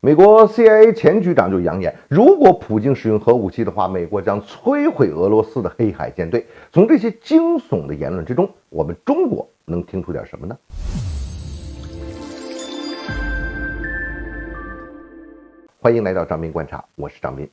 美国 CIA 前局长就扬言，如果普京使用核武器的话，美国将摧毁俄罗斯的黑海舰队。从这些惊悚的言论之中，我们中国能听出点什么呢？欢迎来到张斌观察，我是张斌。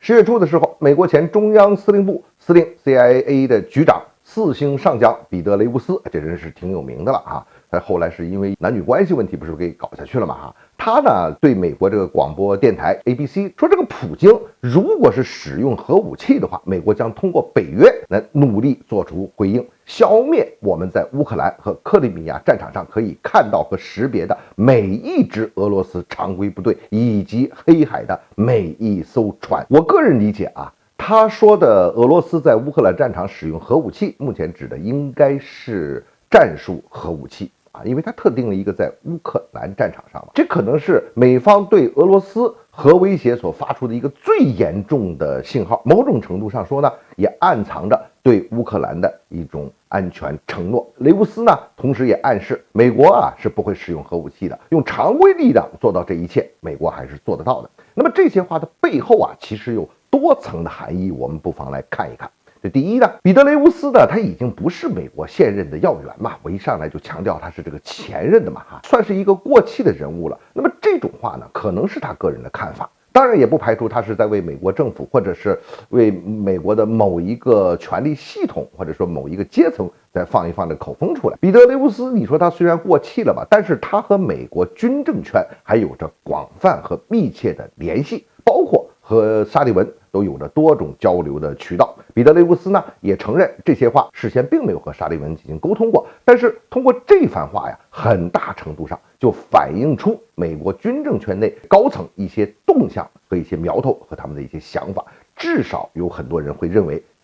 10月初的时候，美国前中央司令部司令 CIA 的局长4星上将彼得·雷乌斯，这人是挺有名的了啊。他后来是因为男女关系问题，不是给搞下去了嘛哈。他呢对美国这个广播电台 ABC 说，这个普京如果是使用核武器的话，美国将通过北约来努力做出回应，消灭我们在乌克兰和克里米亚战场上可以看到和识别的每一支俄罗斯常规部队，以及黑海的每一艘船。我个人理解啊，他说的俄罗斯在乌克兰战场使用核武器，目前指的应该是战术核武器。因为它特定了一个在乌克兰战场上嘛，这可能是美方对俄罗斯核威胁所发出的一个最严重的信号。某种程度上说呢，也暗藏着对乌克兰的一种安全承诺。雷乌斯呢，同时也暗示美国是不会使用核武器的，用常规力量做到这一切，美国还是做得到的。那么这些话的背后其实有多层的含义，我们不妨来看一看。这第一呢，彼得·雷乌斯呢，他已经不是美国现任的要员嘛，我一上来就强调他是这个前任的嘛算是一个过气的人物了。那么这种话呢，可能是他个人的看法，当然也不排除他是在为美国政府或者是为美国的某一个权力系统或者说某一个阶层再放一放这口风出来。彼得·雷乌斯，你说他虽然过气了吧，但是他和美国军政圈还有着广泛和密切的联系，包括和沙利文都有着多种交流的渠道。彼得·雷乌斯呢也承认这些话事先并没有和沙利文进行沟通过，但是通过这番话很大程度上就反映出美国军政圈内高层一些动向和一些苗头和他们的一些想法，至少有很多人会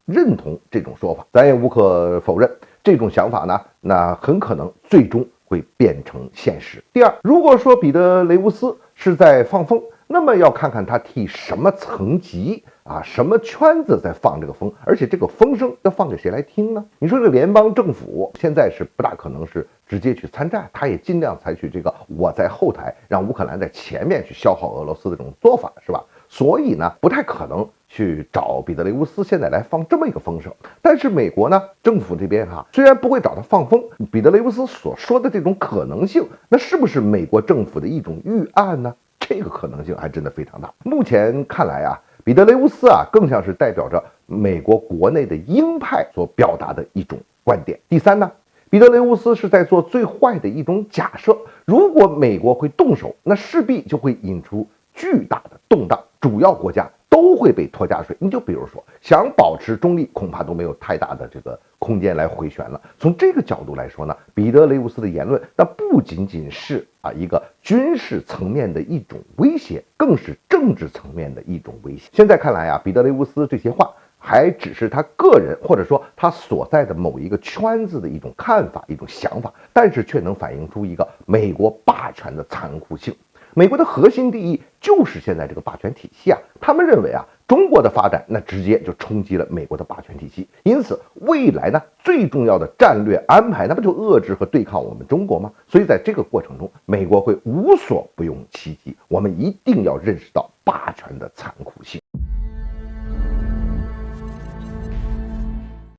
认同这种说法。咱也无可否认，这种想法呢，那很可能最终会变成现实。第二，如果说彼得·雷乌斯是在放风，那么要看看他替什么层级什么圈子在放这个风，而且这个风声要放给谁来听呢？你说这个联邦政府现在是不大可能是直接去参战，他也尽量采取这个我在后台让乌克兰在前面去消耗俄罗斯的这种做法，是吧？所以呢，不太可能去找彼得·雷乌斯现在来放这么一个风声。但是美国呢，政府这边虽然不会找他放风，彼得·雷乌斯所说的这种可能性，那是不是美国政府的一种预案呢？这个可能性还真的非常大。目前看来彼得·雷乌斯更像是代表着美国国内的鹰派所表达的一种观点。第三呢，彼得·雷乌斯是在做最坏的一种假设，如果美国会动手，那势必就会引出巨大的动荡，主要国家都会被拖下水。你就比如说想保持中立，恐怕都没有太大的这个空间来回旋了。从这个角度来说呢，彼得·雷乌斯的言论那不仅仅是一个军事层面的一种威胁，更是政治层面的一种威胁。现在看来彼得·雷乌斯这些话还只是他个人或者说他所在的某一个圈子的一种看法、一种想法，但是却能反映出一个美国霸权的残酷性。美国的核心利益就是现在这个霸权体系他们认为中国的发展那直接就冲击了美国的霸权体系，因此未来呢最重要的战略安排那不就遏制和对抗我们中国吗？所以在这个过程中，美国会无所不用其极，我们一定要认识到霸权的残酷性。